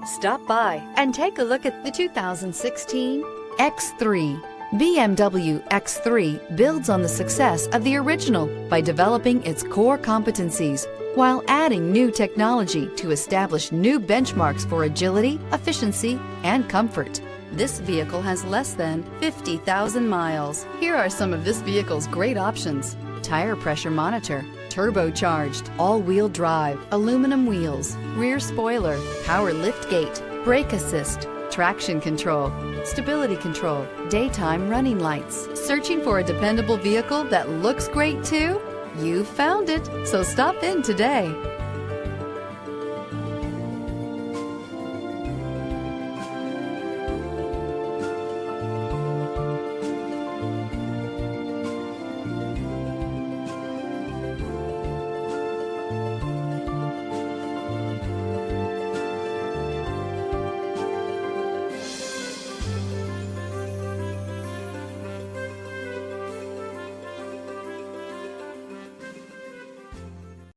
Stop by and take a look at the 2016 X3. BMW X3 builds on the success of the original by developing its core competencies while adding new technology to establish new benchmarks for agility, efficiency, and comfort. This vehicle has less than 50,000 miles. Here are some of this vehicle's great options: tire pressure monitor, turbocharged, all-wheel drive, aluminum wheels, rear spoiler, power liftgate, brake assist, traction control, stability control, daytime running lights. Searching for a dependable vehicle that looks great too? You found it, so stop in today.